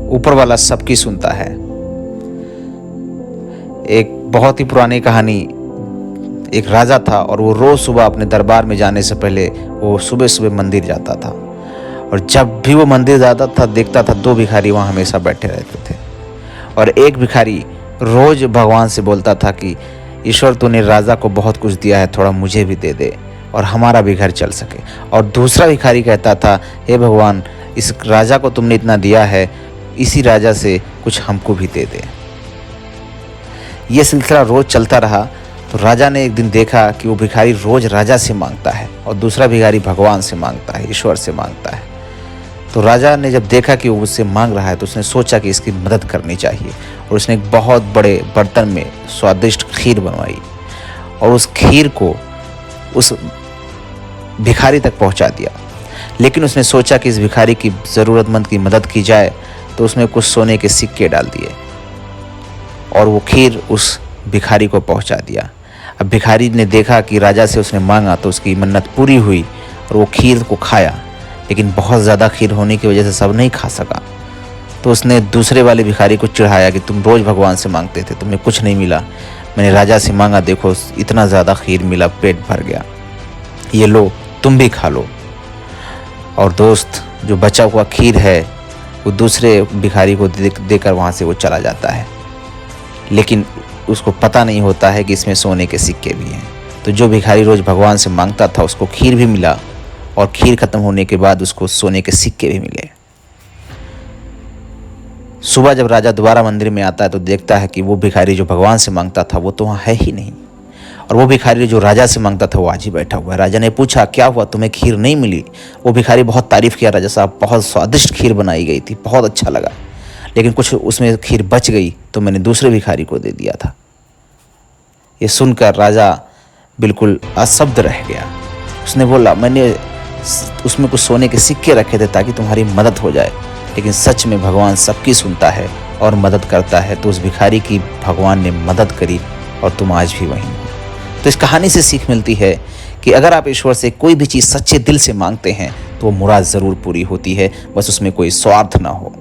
ऊपर वाला सबकी सुनता है। एक बहुत ही पुरानी कहानी, एक राजा था और वो रोज़ सुबह अपने दरबार में जाने से पहले वो सुबह सुबह मंदिर जाता था। और जब भी वो मंदिर जाता था देखता था 2 भिखारी वहाँ हमेशा बैठे रहते थे। और एक भिखारी रोज़ भगवान से बोलता था कि ईश्वर तूने राजा को बहुत कुछ दिया है, थोड़ा मुझे भी दे दे और हमारा भी घर चल सके। और दूसरा भिखारी कहता था, हे भगवान, इस राजा को तुमने इतना दिया है, इसी राजा से कुछ हमको भी दे दे। ये सिलसिला रोज़ चलता रहा। तो राजा ने एक दिन देखा कि वो भिखारी रोज़ राजा से मांगता है और दूसरा भिखारी भगवान से मांगता है, ईश्वर से मांगता है। तो राजा ने जब देखा कि वो उससे मांग रहा है तो उसने सोचा कि इसकी मदद करनी चाहिए और उसने एक बहुत बड़े बर्तन में स्वादिष्ट खीर बनवाई और उस खीर को उस भिखारी तक पहुंचा दिया। लेकिन उसने सोचा कि इस भिखारी की ज़रूरतमंद की मदद की जाए, तो उसमें कुछ सोने के सिक्के डाल दिए और वो खीर उस भिखारी को पहुंचा दिया। अब भिखारी ने देखा कि राजा से उसने मांगा तो उसकी मन्नत पूरी हुई और वो खीर को खाया, लेकिन बहुत ज़्यादा खीर होने की वजह से सब नहीं खा सका। तो उसने दूसरे वाले भिखारी को चिढ़ाया कि तुम रोज़ भगवान से मांगते थे, तुम्हें कुछ नहीं मिला, मैंने राजा से मांगा, देखो इतना ज़्यादा खीर मिला, पेट भर गया, ये लो तुम भी खा लो। और दोस्त, जो बचा हुआ खीर है वो दूसरे भिखारी को देकर वहाँ से वो चला जाता है, लेकिन उसको पता नहीं होता है कि इसमें सोने के सिक्के भी हैं। तो जो भिखारी रोज़ भगवान से मांगता था उसको खीर भी मिला और खीर खत्म होने के बाद उसको सोने के सिक्के भी मिले। सुबह जब राजा दोबारा मंदिर में आता है तो देखता है कि वो भिखारी जो भगवान से मांगता था वो तो वहाँ है ही नहीं, और वो भिखारी जो राजा से मांगता था वो आज ही बैठा हुआ है। राजा ने पूछा, क्या हुआ, तुम्हें खीर नहीं मिली? वो भिखारी बहुत तारीफ़ किया, राजा साहब बहुत स्वादिष्ट खीर बनाई गई थी, बहुत अच्छा लगा, लेकिन कुछ उसमें खीर बच गई तो मैंने दूसरे भिखारी को दे दिया था। ये सुनकर राजा बिल्कुल अशब्द रह गया। उसने बोला, मैंने उसमें कुछ सोने के सिक्के रखे थे ताकि तुम्हारी मदद हो जाए, लेकिन सच में भगवान सबकी सुनता है और मदद करता है। तो उस भिखारी की भगवान ने मदद करी और तुम आज भी वहीं हो। तो इस कहानी से सीख मिलती है कि अगर आप ईश्वर से कोई भी चीज़ सच्चे दिल से मांगते हैं तो वो मुराद ज़रूर पूरी होती है, बस उसमें कोई स्वार्थ ना हो।